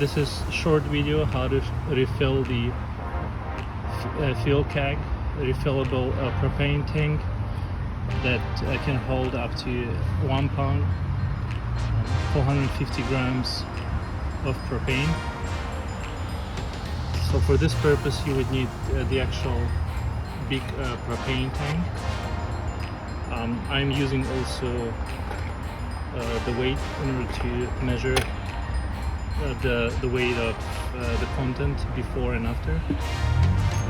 This is a short video how to refill the fuel keg, refillable propane tank that can hold up to 1 pound, 450 grams of propane. So for this purpose you would need the actual big propane tank. I'm using also the weight in order to measure the weight of the content before and after.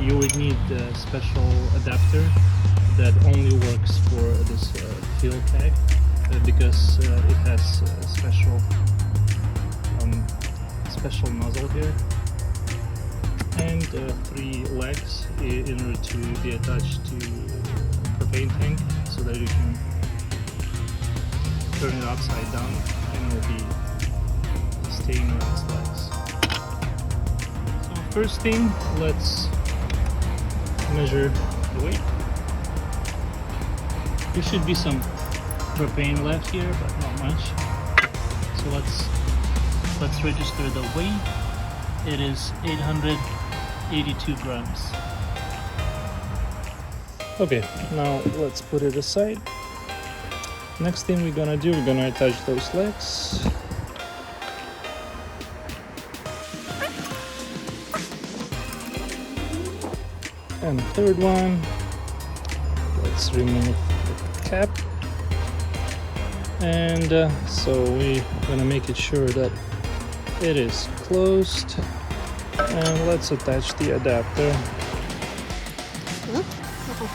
You would need a special adapter that only works for this fuel keg because it has a special nozzle here and 3 legs in order to be attached to propane tank so that you can turn it upside down and it will be staying on its legs. So first thing, let's measure the weight. There should be some propane left here, but not much. So let's register the weight. It is 882 grams. Okay, now let's put it aside. Next thing we're gonna do, we're gonna attach those legs. And the third one, let's remove the cap. And so we're gonna make it sure that it is closed. And let's attach the adapter.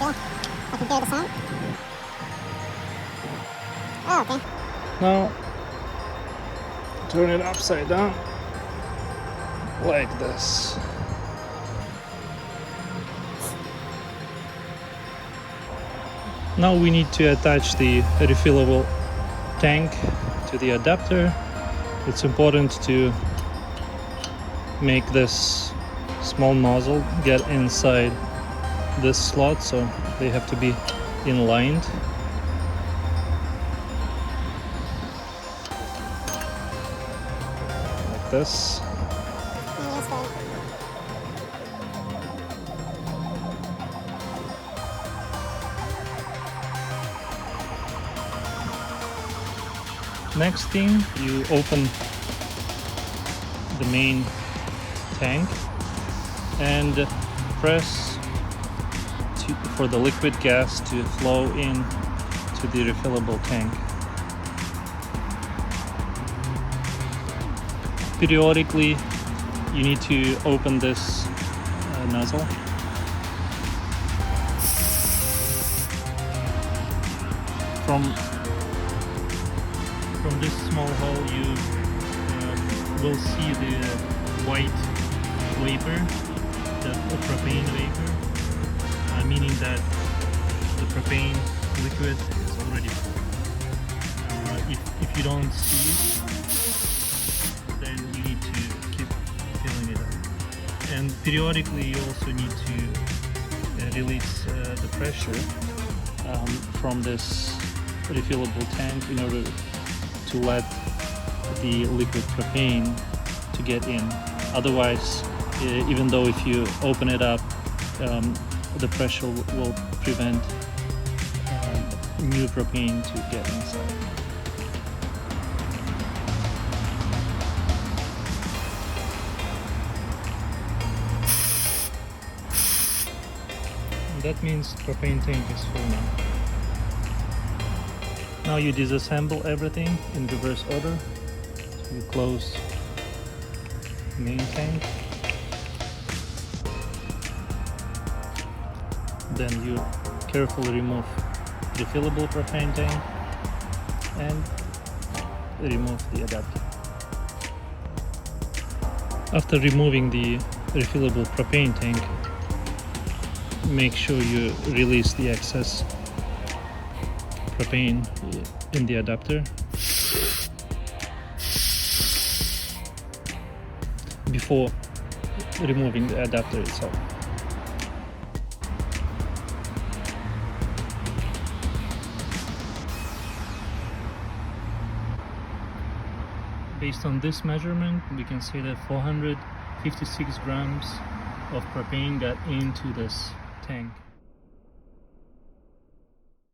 I can hear the sound. Oh, okay. Now, turn it upside down, like this. Now we need to attach the refillable tank to the adapter. It's important to make this small nozzle get inside this slot, so they have to be inlined. Like this. Next thing, you open the main tank and press for the liquid gas to flow in to the refillable tank. Periodically, you need to open this nozzle. From this small hole you will see the white vapor, the propane vapor, meaning that the propane liquid is already full. If you don't see it, then you need to keep filling it up. And periodically you also need to release the pressure from this refillable tank in order to let the liquid propane to get in. Otherwise, even though if you open it up, the pressure will prevent new propane to get inside. And that means propane tank is full now. Now you disassemble everything in reverse order. So you close the main tank. Then you carefully remove refillable propane tank and remove the adapter. After removing the refillable propane tank, make sure you release the excess propane in the adapter before removing the adapter itself. Based on this measurement, we can say that 456 grams of propane got into this tank.